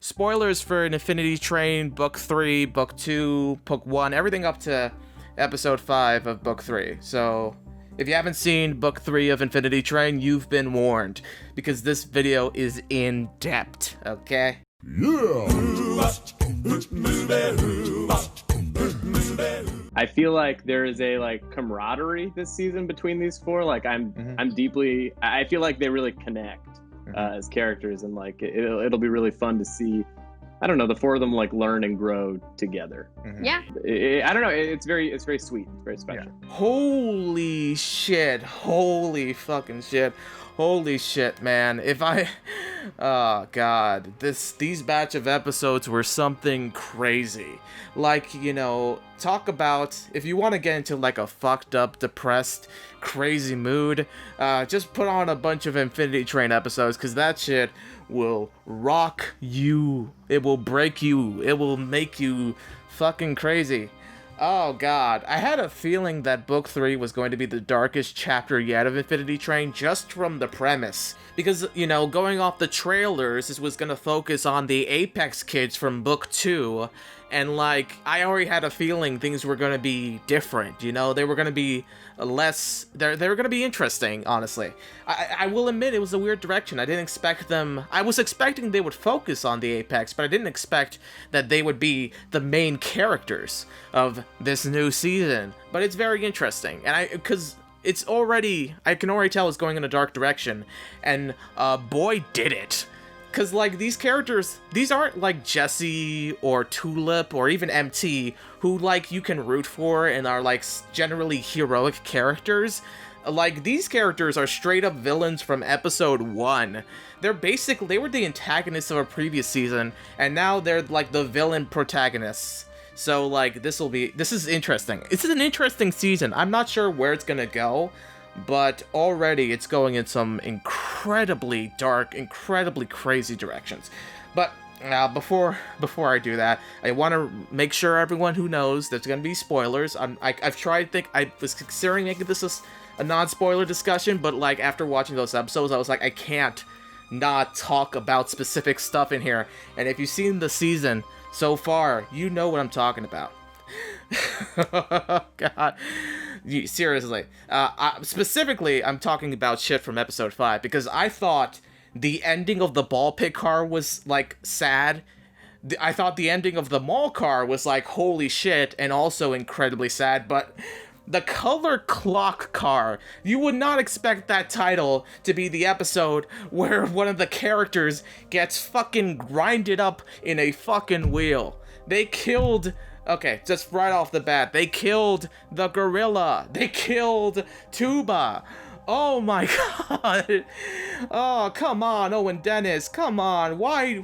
spoilers for an Infinity Train, Book 3, Book 2, Book 1, everything up to Episode 5 of Book 3. So, if you haven't seen Book 3 of Infinity Train, you've been warned, because this video is in depth, okay? I feel like there is a camaraderie this season between these four. Like I feel like they really connect as characters, and it'll be really fun to see. I don't know, the four of them learn and grow together. Yeah. I don't know. It's very sweet. It's very special. Yeah. Holy shit! Holy fucking shit! Holy shit, man! Oh god, these batch of episodes were something crazy. Talk about, if you want to get into a fucked up, depressed, crazy mood, just put on a bunch of Infinity Train episodes, because that shit will rock you. It will break you. It will make you fucking crazy. Oh god, I had a feeling that Book 3 was going to be the darkest chapter yet of Infinity Train, just from the premise. Because, going off the trailers, this was going to focus on the Apex kids from Book 2, and I already had a feeling things were going to be different, they were going to be less, they were going to be interesting, honestly. I will admit, it was a weird direction. I didn't expect them, I was expecting they would focus on the Apex, but I didn't expect that they would be the main characters of this new season. But it's very interesting, and because it's already, I can already tell it's going in a dark direction, and boy did it. Because, these characters, these aren't Jesse or Tulip or even MT, who, you can root for and are, generally heroic characters. These characters are straight up villains from episode 1. They were the antagonists of a previous season, and now they're, the villain protagonists. So, this is interesting. This is an interesting season. I'm not sure where it's gonna go, but already it's going in some incredibly dark, incredibly crazy directions. But before I do that, I want to make sure everyone who knows there's going to be spoilers. I was considering making this a non-spoiler discussion, but after watching those episodes, I was like, I can't not talk about specific stuff in here. And if you've seen the season so far, you know what I'm talking about. God. Seriously. Specifically, I'm talking about shit from episode 5, because I thought the ending of the ball pit car was, sad. I thought the ending of the mall car was, holy shit, and also incredibly sad, but the color clock car, you would not expect that title to be the episode where one of the characters gets fucking grinded up in a fucking wheel. They killed... Okay, just right off the bat, they killed the gorilla. They killed Tuba. Oh my god. Oh, come on, Owen Dennis. Come on. Why?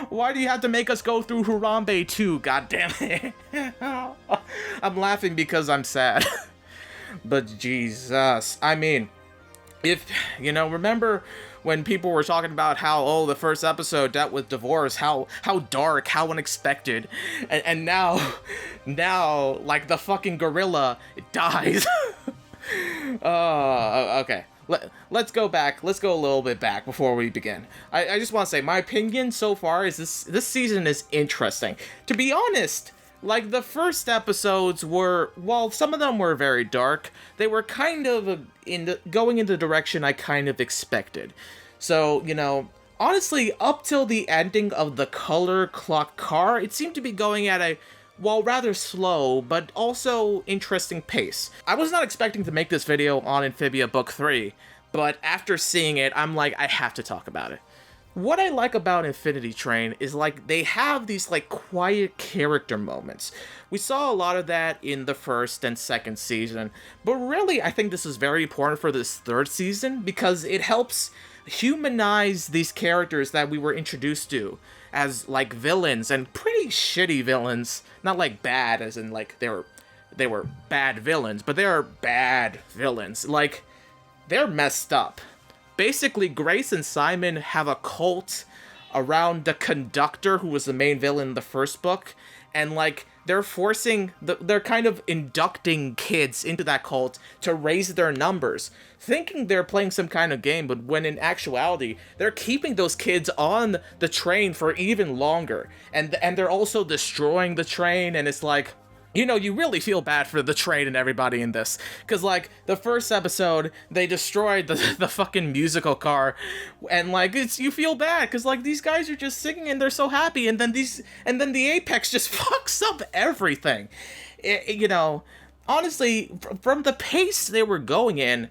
Why do you have to make us go through Harambe too? God damn it. I'm laughing because I'm sad. But Jesus. I mean, if, remember when people were talking about how, the first episode dealt with divorce, how dark, how unexpected, and now, the fucking gorilla dies. Okay. Let's go back. Let's go a little bit back before we begin. I just want to say, my opinion so far is this season is interesting. To be honest, the first episodes were, while some of them were very dark, they were kind of going in the direction I kind of expected. So, honestly, up till the ending of the color clock car, it seemed to be going at a, rather slow, but also interesting pace. I was not expecting to make this video on Amphibia Book 3, but after seeing it, I'm like, I have to talk about it. What I like about Infinity Train is, they have these, quiet character moments. We saw a lot of that in the first and second season, but really, I think this is very important for this third season, because it helps humanize these characters that we were introduced to as, villains, and pretty shitty villains. Not, bad, as in, they were bad villains, but they are bad villains. They're messed up. Basically, Grace and Simon have a cult around the conductor, who was the main villain in the first book, and, they're kind of inducting kids into that cult to raise their numbers, thinking they're playing some kind of game, but when in actuality, they're keeping those kids on the train for even longer. And they're also destroying the train, and it's like, you know, you really feel bad for the train and everybody in this. Because, like, the first episode, they destroyed the fucking musical car. And, like, you feel bad. Because, like, these guys are just singing and they're so happy. And then the Apex just fucks up everything. You know, honestly, from the pace they were going in,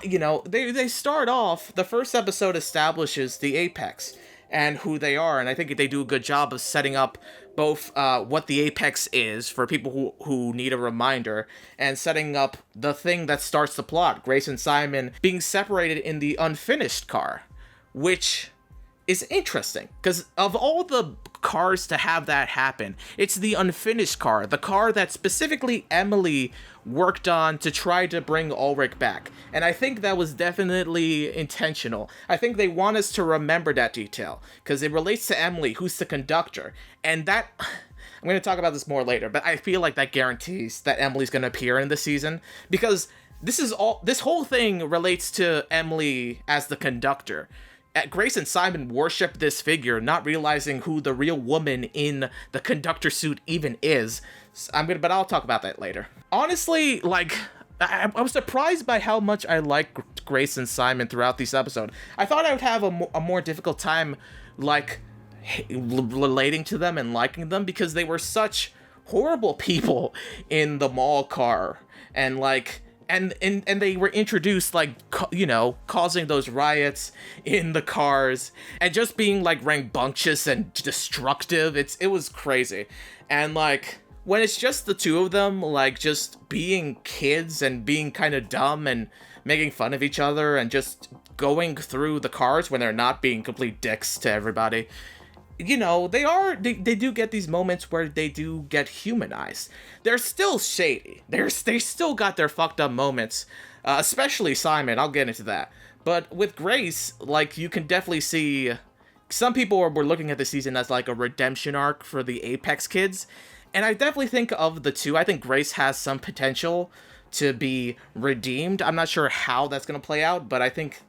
you know, they start off, the first episode establishes the Apex and who they are. And I think they do a good job of setting up both what the Apex is for people who need a reminder, and setting up the thing that starts the plot, Grace and Simon being separated in the unfinished car, which is interesting, because of all the cars to have that happen, it's the unfinished car, the car that specifically Emily worked on to try to bring Ulrich back. And I think that was definitely intentional. I think they want us to remember that detail, because it relates to Emily, who's the conductor. And that, I'm going to talk about this more later, but I feel like that guarantees that Emily's going to appear in this season, because this whole thing relates to Emily as the conductor. Grace and Simon worship this figure, not realizing who the real woman in the conductor suit even is. But I'll talk about that later. Honestly, like, I was surprised by how much I like Grace and Simon throughout this episode. I thought I would have a more difficult time, like, relating to them and liking them, because they were such horrible people in the mall car, and like, and they were introduced, like, you know, causing those riots in the cars and just being like rambunctious and destructive. It was crazy. And like, when it's just the two of them, like, just being kids and being kind of dumb and making fun of each other and just going through the cars when they're not being complete dicks to everybody, you know, they do get these moments where they do get humanized. They're still shady. They still got their fucked up moments, especially Simon. I'll get into that. But with Grace, like, you can definitely see some people were looking at the season as like a redemption arc for the Apex kids. And I definitely think of the two, I think Grace has some potential to be redeemed. I'm not sure how that's going to play out, but I think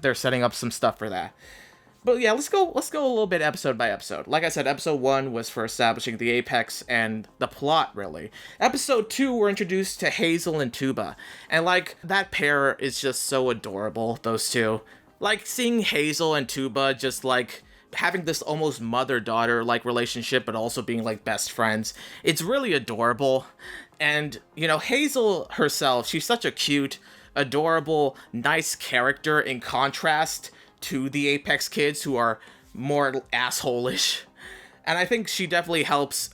they're setting up some stuff for that. But yeah, let's go a little bit episode by episode. Like I said, episode 1 was for establishing the Apex and the plot, really. Episode 2, we're introduced to Hazel and Tuba. And like, that pair is just so adorable, those two. Like, seeing Hazel and Tuba just like having this almost mother-daughter like relationship, but also being like best friends. It's really adorable. And, you know, Hazel herself, she's such a cute, adorable, nice character in contrast to the Apex kids, who are more asshole-ish. And I think she definitely helps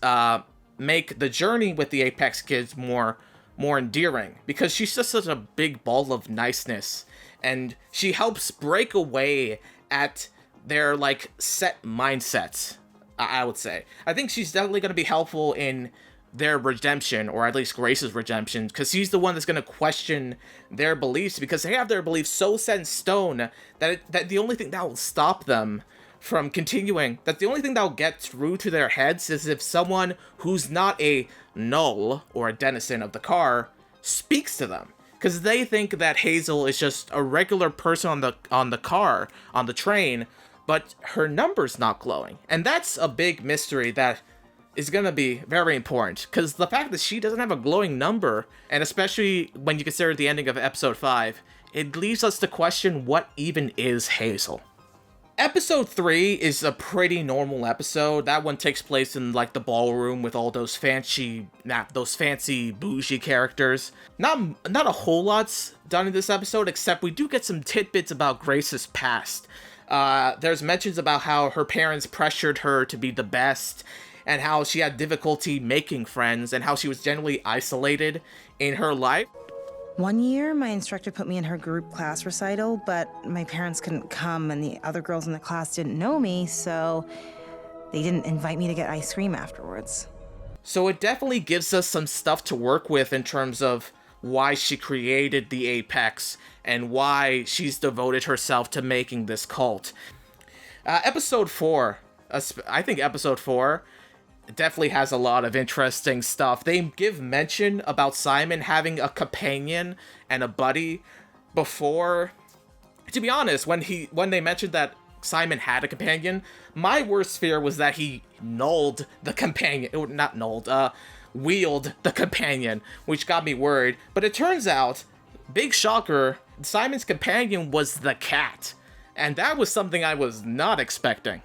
make the journey with the Apex kids more endearing, because she's just such a big ball of niceness, and she helps break away at their, like, set mindsets, I would say. I think she's definitely going to be helpful in their redemption, or at least Grace's redemption, because she's the one that's going to question their beliefs, because they have their beliefs so set in stone that the only thing that will stop them from continuing, that the only thing that will get through to their heads is if someone who's not a null or a denizen of the car speaks to them, because they think that Hazel is just a regular person on the car, on the train, but her number's not glowing. And that's a big mystery that is going to be very important, because the fact that she doesn't have a glowing number, and especially when you consider the ending of episode 5, it leaves us to question what even is Hazel. Episode 3 is a pretty normal episode. That one takes place in, like, the ballroom with all those fancy bougie characters. Not a whole lot's done in this episode, except we do get some tidbits about Grace's past. There's mentions about how her parents pressured her to be the best, and how she had difficulty making friends, and how she was generally isolated in her life. One year, my instructor put me in her group class recital, but my parents couldn't come, and the other girls in the class didn't know me, so they didn't invite me to get ice cream afterwards. So it definitely gives us some stuff to work with in terms of why she created the Apex, and why she's devoted herself to making this cult. Episode 4, I think episode 4, definitely has a lot of interesting stuff. They give mention about Simon having a companion and a buddy before. To be honest, when they mentioned that Simon had a companion, my worst fear was that he nulled the companion, or not nulled, wheeled the companion, which got me worried. But it turns out, big shocker, Simon's companion was the cat, and that was something I was not expecting.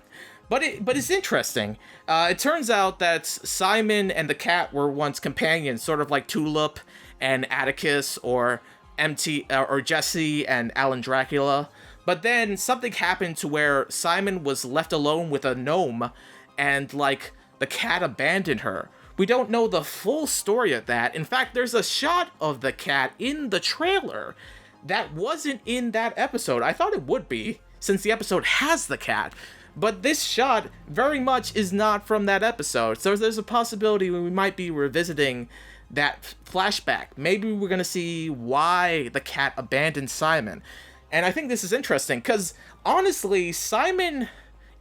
But it's interesting. It turns out that Simon and the cat were once companions, sort of like Tulip and Atticus, or or Jesse and Alan Dracula. But then something happened to where Simon was left alone with a gnome, and like the cat abandoned her. We don't know the full story of that. In fact, there's a shot of the cat in the trailer that wasn't in that episode. I thought it would be, since the episode has the cat. But this shot very much is not from that episode. So there's a possibility we might be revisiting that flashback. Maybe we're going to see why the cat abandoned Simon. And I think this is interesting because, honestly, Simon,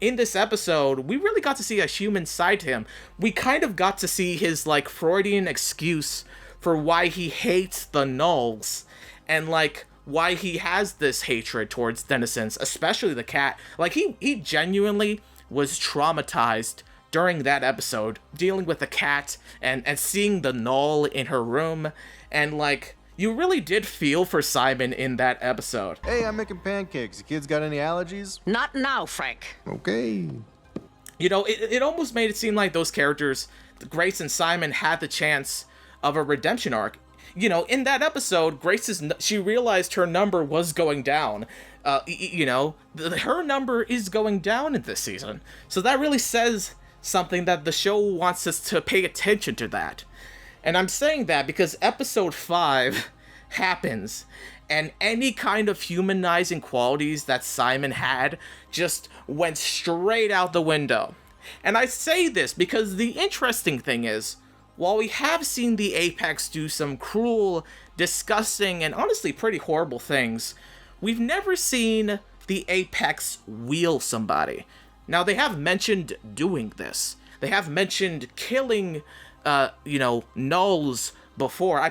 in this episode, we really got to see a human side to him. We kind of got to see his, like, Freudian excuse for why he hates the Nulls. And, like, why he has this hatred towards denizens, especially the cat. Like, he genuinely was traumatized during that episode, dealing with the cat and seeing the Null in her room. And, like, you really did feel for Simon in that episode. Hey, I'm making pancakes. The kids got any allergies? Not now, Frank. Okay. You know, it almost made it seem like those characters, Grace and Simon, had the chance of a redemption arc. You know, in that episode, she realized her number was going down. You know, her number is going down in this season. So that really says something, that the show wants us to pay attention to that. And I'm saying that because episode 5 happens, and any kind of humanizing qualities that Simon had just went straight out the window. And I say this because the interesting thing is, while we have seen the Apex do some cruel, disgusting, and honestly pretty horrible things, we've never seen the Apex wheel somebody. Now, they have mentioned doing this. They have mentioned killing, you know, Nulls before.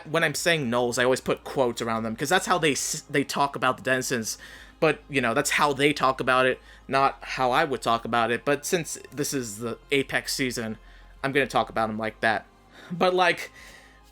When I'm saying Nulls, I always put quotes around them, because that's how they talk about the denizens. But, you know, that's how they talk about it, not how I would talk about it. But since this is the Apex season, I'm going to talk about them like that. But, like,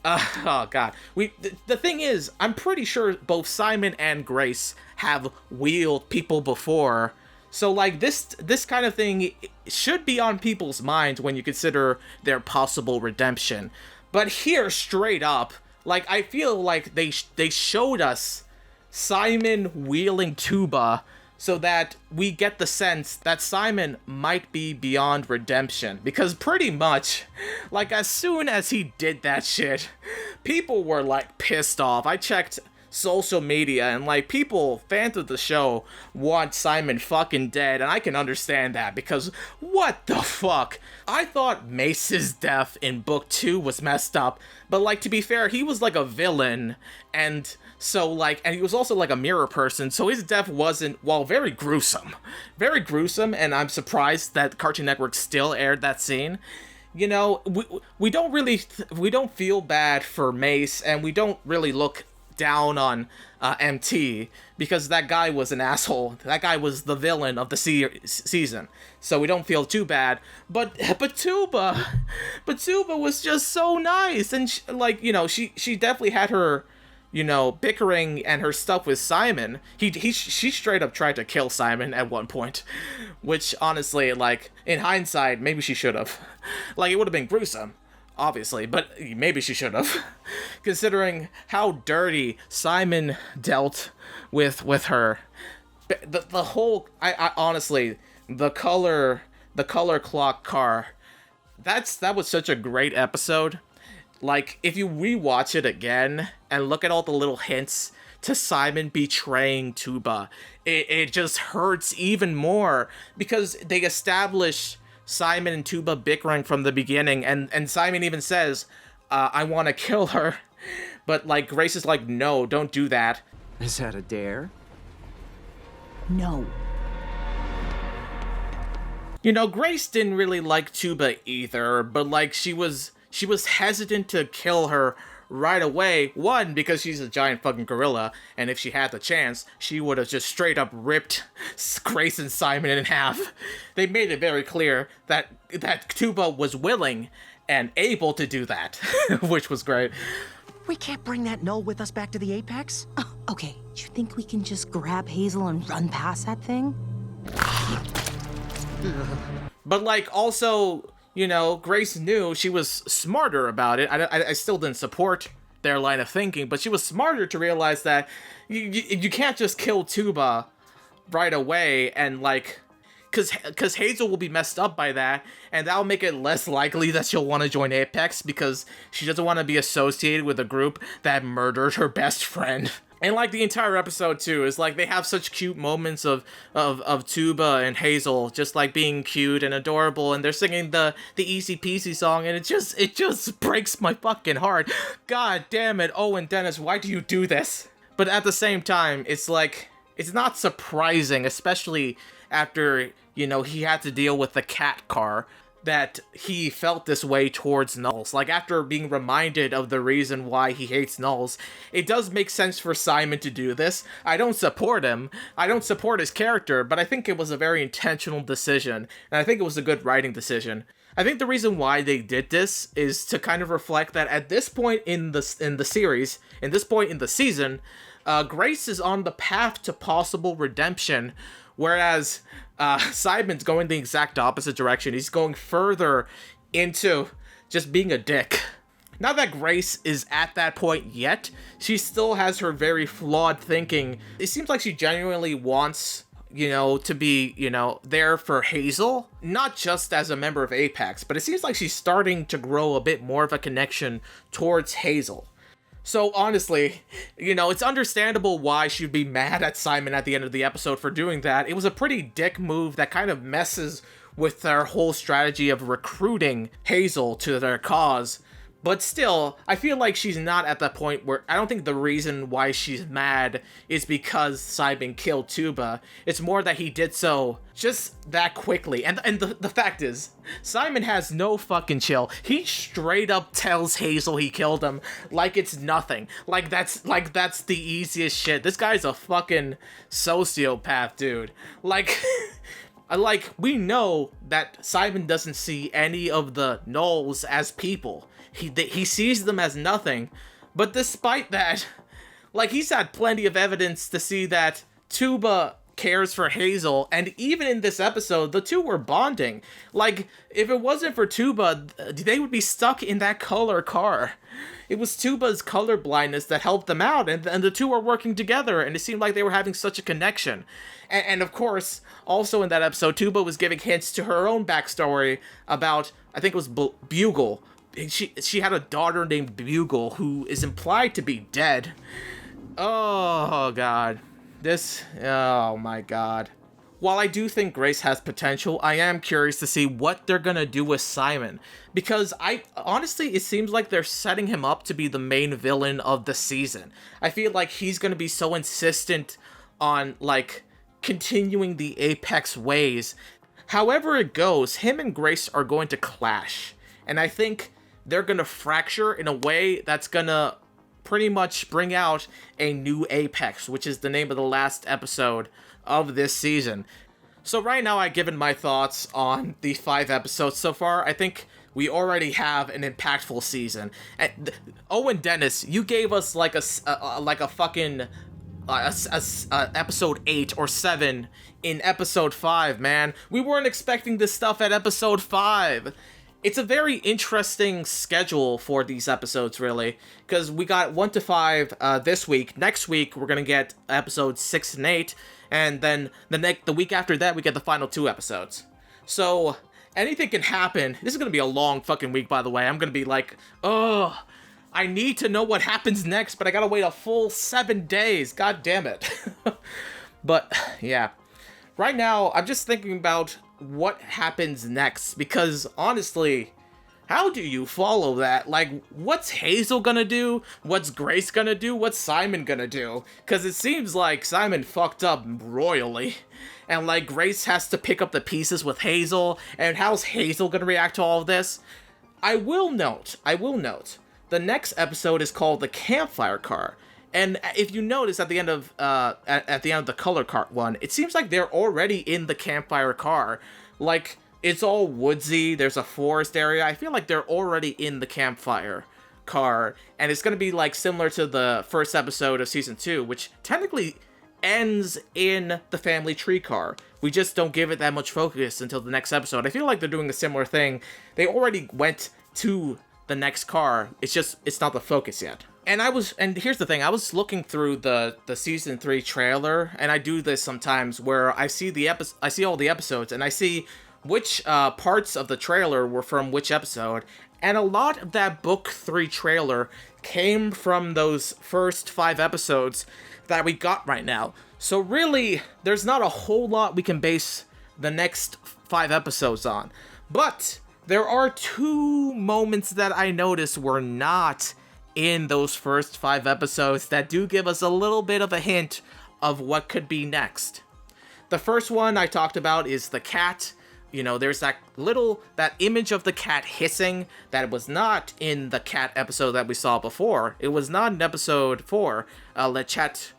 oh, God. The thing is, I'm pretty sure both Simon and Grace have wheeled people before. So, like, this kind of thing should be on people's minds when you consider their possible redemption. But here, straight up, like, I feel like they showed us Simon wheeling Tuba so that we get the sense that Simon might be beyond redemption. Because pretty much, like, as soon as he did that shit, people were, like, pissed off. I checked social media, and, like, fans of the show, want Simon fucking dead, and I can understand that, because what the fuck? I thought Mace's death in book 2 was messed up, but, like, to be fair, he was, like, a villain, and so, like, and he was also, like, a mirror person, so his death wasn't, well, very gruesome, and I'm surprised that Cartoon Network still aired that scene. You know, we don't feel bad for Mace, and we don't really look down on MT, because that guy was an asshole. That guy was the villain of the season, so we don't feel too bad. But Tuba was just so nice, and she definitely had her, you know, bickering and her stuff with Simon. She straight up tried to kill Simon at one point, which honestly, like, in hindsight, maybe she should have. Like, it would have been gruesome, obviously, but maybe she should have, considering how dirty Simon dealt with her. The whole, I honestly, the color clock car, that was such a great episode. Like, if you rewatch it again and look at all the little hints to Simon betraying Tuba, it just hurts even more, because they establish Simon and Tuba bickering from the beginning, and Simon even says, I want to kill her. But, like, Grace is like, no, don't do that. Is that a dare? No. Grace didn't really like Tuba either, but like she was hesitant to kill her right away. One, because she's a giant fucking gorilla, and if she had the chance, she would have just straight up ripped Grace and Simon in half. They made it very clear that Tuba was willing and able to do that, which was great. We can't bring that null with us back to the Apex? Oh, okay, do you think we can just grab Hazel and run past that thing? But like, also, Grace knew she was smarter about it. I still didn't support their line of thinking, but she was smarter to realize that you can't just kill Tuba right away, and like, because Hazel will be messed up by that, and that'll make it less likely that she'll want to join Apex, because she doesn't want to be associated with a group that murdered her best friend. And like the entire episode too is like they have such cute moments of Tuba and Hazel just like being cute and adorable, and they're singing the easy peasy song, and it just breaks my fucking heart. God damn it, Owen Dennis, why do you do this? But at the same time, it's like, it's not surprising, especially after, he had to deal with the cat car, that he felt this way towards nulls. Like, after being reminded of the reason why he hates nulls, it does make sense for Simon to do this. I don't support him. I don't support his character, but I think it was a very intentional decision, and I think it was a good writing decision. I think the reason why they did this is to kind of reflect that at this point in the series, in this point in the season, Grace is on the path to possible redemption, whereas Simon's going the exact opposite direction. He's going further into just being a dick. Not that Grace is at that point yet. She still has her very flawed thinking. It seems like she genuinely wants, to be, there for Hazel. Not just as a member of Apex, but it seems like she's starting to grow a bit more of a connection towards Hazel. So honestly, it's understandable why she'd be mad at Simon at the end of the episode for doing that. It was a pretty dick move that kind of messes with their whole strategy of recruiting Hazel to their cause. But still, I feel like she's not at that point where, I don't think the reason why she's mad is because Simon killed Tuba. It's more that he did so just that quickly. And the fact is, Simon has no fucking chill. He straight up tells Hazel he killed him like it's nothing. Like that's the easiest shit. This guy's a fucking sociopath, dude. Like, we know that Simon doesn't see any of the nulls as people. He sees them as nothing, but despite that, like, he's had plenty of evidence to see that Tuba cares for Hazel, and even in this episode, the two were bonding. Like, if it wasn't for Tuba, they would be stuck in that color car. It was Tuba's color blindness that helped them out, and the two were working together, and it seemed like they were having such a connection. And of course, also in that episode, Tuba was giving hints to her own backstory about, I think it was Bugle. She had a daughter named Bugle who is implied to be dead. Oh god. Oh my god. While I do think Grace has potential, I am curious to see what they're gonna do with Simon. Because honestly, it seems like they're setting him up to be the main villain of the season. I feel like he's gonna be so insistent on, like, continuing the Apex ways. However it goes, him and Grace are going to clash. And I think they're gonna fracture in a way that's gonna pretty much bring out a new Apex, which is the name of the last episode of this season. So right now I've given my thoughts on the 5 episodes so far. I think we already have an impactful season. And Owen Dennis, you gave us like a fucking episode 8 or 7 in episode 5, man. We weren't expecting this stuff at episode 5. It's a very interesting schedule for these episodes, really, because we got 1 to 5 this week. Next week, we're going to get episodes 6 and 8, and then the week after that, we get the final 2 episodes. So, anything can happen. This is going to be a long fucking week, by the way. I'm going to be like, oh, I need to know what happens next, but I got to wait a full 7 days. God damn it. But, yeah. Right now, I'm just thinking about what happens next, because honestly, How do you follow that? Like, what's Hazel gonna do? What's Grace gonna do? What's Simon gonna do? Because it seems like Simon fucked up royally. And, like, Grace has to pick up the pieces with Hazel. And how's Hazel gonna react to all of this? I will note, the next episode is called The Campfire Car. And if you notice at the end of at the end of the color cart one, it seems like they're already in the campfire car. Like, it's all woodsy, there's a forest area. I feel like they're already in the campfire car. And it's gonna be like similar to the first episode of season 2, which technically ends in the family tree car. We just don't give it that much focus until the next episode. I feel like they're doing a similar thing. They already went to the next car. It's not the focus yet. And here's the thing, I was looking through the season 3 trailer, and I do this sometimes where I see all the episodes, and I see which parts of the trailer were from which episode, and a lot of that book 3 trailer came from those first 5 episodes that we got right now. So really, there's not a whole lot we can base the next 5 episodes on. But there are 2 moments that I noticed were not in those first 5 episodes that do give us a little bit of a hint of what could be next. The first one I talked about is the cat. You know, there's that image of the cat hissing that was not in the cat episode that we saw before. It was not in episode 4, Le Chat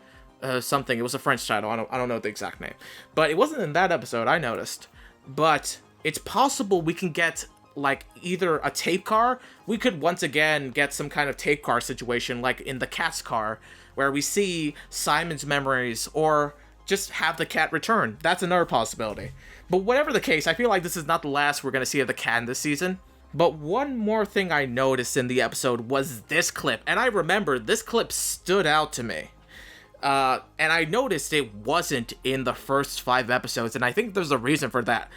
something. It was a French title. I don't know the exact name. But it wasn't in that episode, I noticed. But it's possible we can get like either a tape car. We could once again get some kind of tape car situation like in the cat's car, where we see Simon's memories, or just have the cat return. That's another possibility. But whatever the case, I feel like this is not the last we're going to see of the cat in this season. But one more thing I noticed in the episode was this clip. And I remember this clip stood out to me. And I noticed it wasn't in the first 5 episodes. And I think there's a reason for that.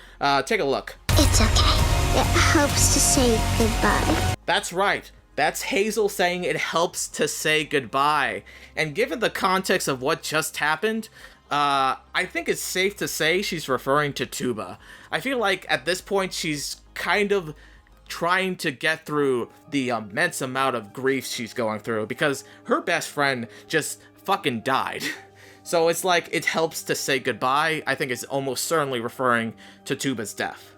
Take a look. It's okay. It helps to say goodbye. That's right. That's Hazel saying it helps to say goodbye. And given the context of what just happened, I think it's safe to say she's referring to Tuba. I feel like at this point she's kind of trying to get through the immense amount of grief she's going through, because her best friend just fucking died. So it's like it helps to say goodbye. I think it's almost certainly referring to Tuba's death.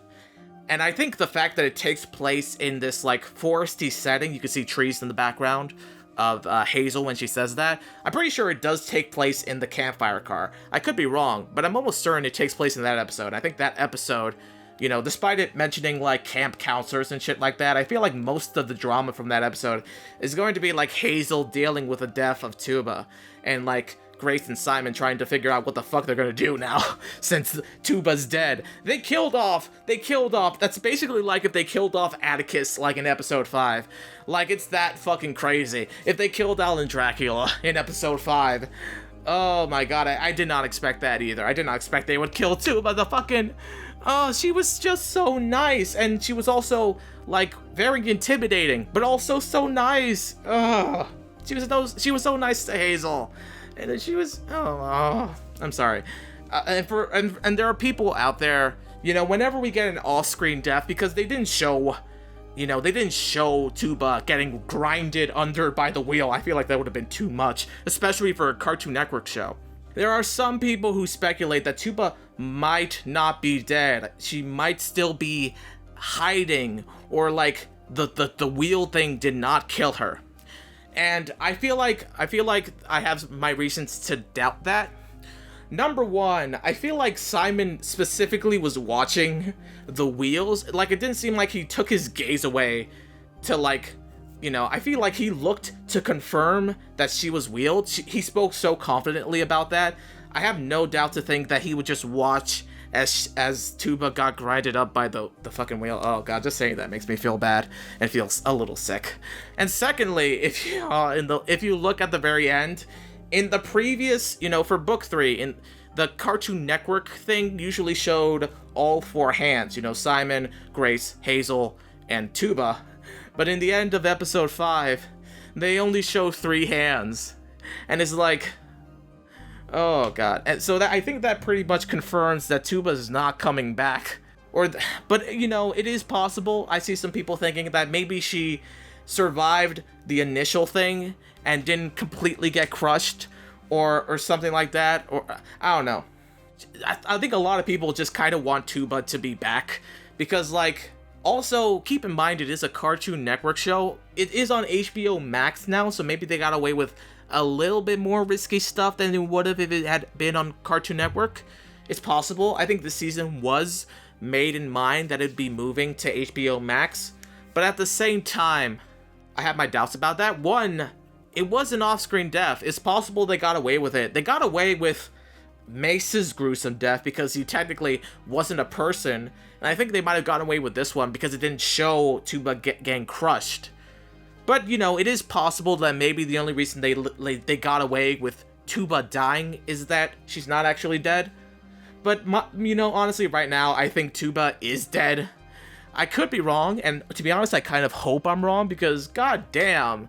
And I think the fact that it takes place in this like foresty setting, you can see trees in the background of Hazel when she says that. I'm pretty sure it does take place in the campfire car. I could be wrong, but I'm almost certain it takes place in that episode. I think that episode, you know, despite it mentioning like camp counselors and shit like that, I feel like most of the drama from that episode is going to be like Hazel dealing with the death of Tuba, and like Grace and Simon trying to figure out what the fuck they're gonna do now, since Tuba's dead. They killed off, that's basically like if they killed off Atticus, like in episode 5. Like, it's that fucking crazy. If they killed Alan Dracula in episode 5. Oh my god, I did not expect that either. I did not expect they would kill Tuba, the fucking... Oh, she was just so nice, and she was also, like, very intimidating, but also so nice. Ugh. She was so nice to Hazel. And then she was, I'm sorry. And there are people out there, you know, whenever we get an off-screen death, because they didn't show Tuba getting grinded under by the wheel. I feel like that would have been too much, especially for a Cartoon Network show. There are some people who speculate that Tuba might not be dead. She might still be hiding, or like the wheel thing did not kill her. And I feel like I have my reasons to doubt that. Number one, I feel like Simon specifically was watching the wheels. Like, it didn't seem like he took his gaze away to, like, you know, I feel like he looked to confirm that she was wheeled. He spoke so confidently about that. I have no doubt to think that he would just watch as Tuba got grinded up by the fucking wheel. Oh god, just saying that makes me feel bad and feels a little sick. And secondly, if you look at the very end, in the previous, you know, for book 3, in the Cartoon Network thing usually showed all 4 hands, you know, Simon, Grace, Hazel, and Tuba. But in the end of episode 5, they only show 3 hands. And it's like, oh god. And so that, I think that pretty much confirms that Tuba is not coming back. But, you know, it is possible. I see some people thinking that maybe she survived the initial thing and didn't completely get crushed or something like that. Or, I don't know. I think a lot of people just kind of want Tuba to be back. Because, like, also, keep in mind it is a Cartoon Network show. It is on HBO Max now, so maybe they got away with a little bit more risky stuff than it would have if it had been on Cartoon Network. It's possible. I think the season was made in mind that it'd be moving to HBO Max, but at the same time, I have my doubts about that. One, it was an off-screen death. It's possible they got away with it. They got away with Mace's gruesome death because he technically wasn't a person, and I think they might have gotten away with this one because it didn't show Tuba getting crushed. But, you know, it is possible that maybe the only reason they got away with Tuba dying is that she's not actually dead. But, you know, honestly, right now, I think Tuba is dead. I could be wrong, and to be honest, I kind of hope I'm wrong, because, goddamn,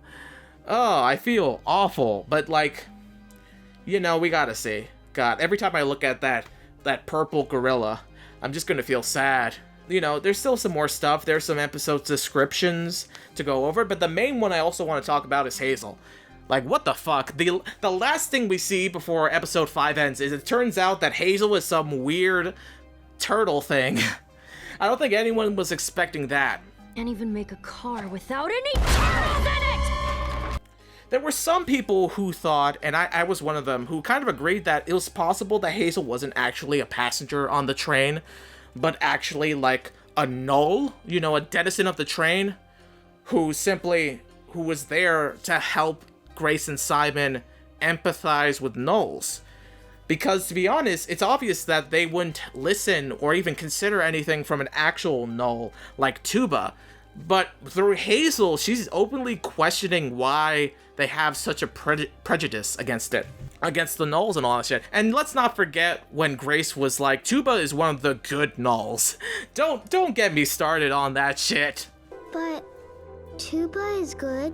oh, I feel awful. But, like, you know, we gotta see. God, every time I look at that purple gorilla, I'm just gonna feel sad. You know, there's still some more stuff. There's some episode descriptions to go over, but the main one I also want to talk about is Hazel. Like, what the fuck? The last thing we see before episode 5 ends is it turns out that Hazel is some weird turtle thing. I don't think anyone was expecting that. Can't even make a car without any turtles in it! There were some people who thought, and I was one of them, who kind of agreed that it was possible that Hazel wasn't actually a passenger on the train, but actually like a null, you know, a denizen of the train, who was there to help Grace and Simon empathize with nulls. Because, to be honest, it's obvious that they wouldn't listen or even consider anything from an actual null like Tuba. But through Hazel, she's openly questioning why they have such a prejudice against it. Against the nulls and all that shit. And let's not forget when Grace was like, Tuba is one of the good nulls. Don't get me started on that shit. But Tuba is good.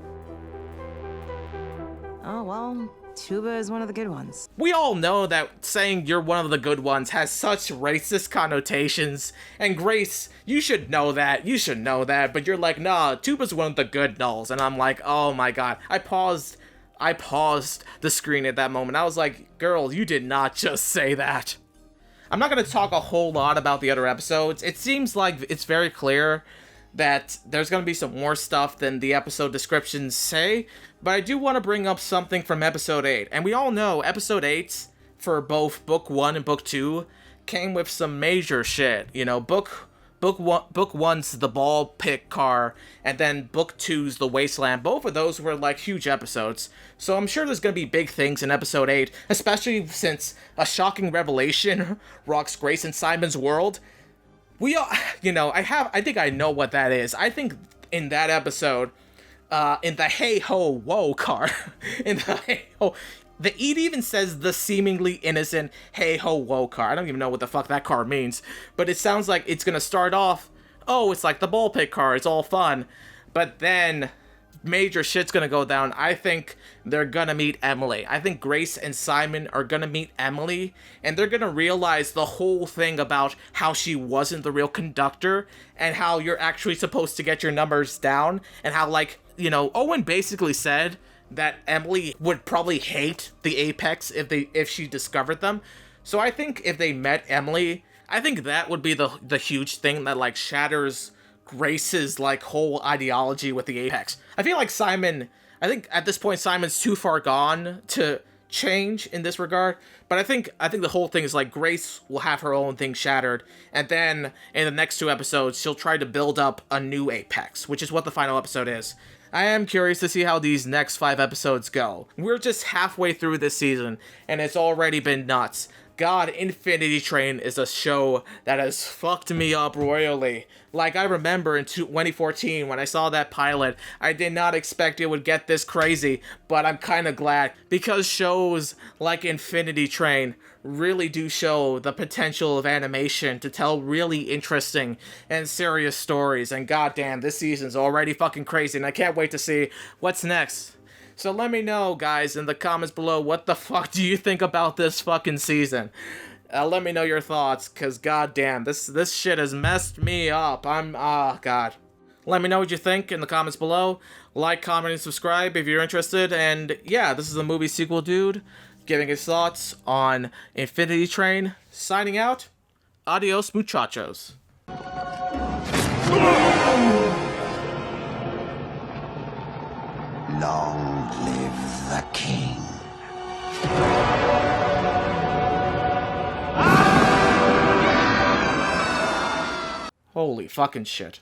Oh, well, Tuba is one of the good ones. We all know that saying you're one of the good ones has such racist connotations. And Grace, you should know that. But you're like, nah, Tuba's one of the good nulls. And I'm like, oh my god. I paused the screen at that moment. I was like, girl, you did not just say that. I'm not going to talk a whole lot about the other episodes. It seems like it's very clear that there's going to be some more stuff than the episode descriptions say, but I do want to bring up something from episode 8. And we all know episode 8 for both book 1 and book 2 came with some major shit. You know, book 1's the ball pick car, and then book 2's the wasteland. Both of those were like huge episodes. So I'm sure there's going to be big things in episode 8, especially since a shocking revelation rocks Grace and Simon's world. We all, you know, I think I know what that is. I think in that episode, in the hey ho whoa car, it even says the seemingly innocent hey ho whoa car. I don't even know what the fuck that car means, but it sounds like it's gonna start off, oh, it's like the ball pit car, it's all fun, but then major shit's gonna go down. I think they're gonna meet Emily. I think Grace and Simon are gonna meet Emily, and they're gonna realize the whole thing about how she wasn't the real conductor, and how you're actually supposed to get your numbers down, and how, like, you know, Owen basically said that Emily would probably hate the Apex if she discovered them. So I think if they met Emily, I think that would be the huge thing that, like, shatters Grace's, like, whole ideology with the Apex. I feel like Simon, I think at this point Simon's too far gone to change in this regard, but I think the whole thing is like Grace will have her own thing shattered, and then in the next 2 episodes she'll try to build up a new Apex, which is what the final episode is. I am curious to see how these next 5 episodes go. We're just halfway through this season, and it's already been nuts. God, Infinity Train is a show that has fucked me up royally. Like, I remember in 2014 when I saw that pilot, I did not expect it would get this crazy, but I'm kind of glad, because shows like Infinity Train really do show the potential of animation to tell really interesting and serious stories, and goddamn, this season's already fucking crazy, and I can't wait to see what's next. So let me know, guys, in the comments below, what the fuck do you think about this fucking season? Let me know your thoughts, because goddamn, this shit has messed me up. God. Let me know what you think in the comments below. Like, comment, and subscribe if you're interested. And yeah, this is the movie sequel dude giving his thoughts on Infinity Train. Signing out. Adios, muchachos. Long live the king. Holy fucking shit.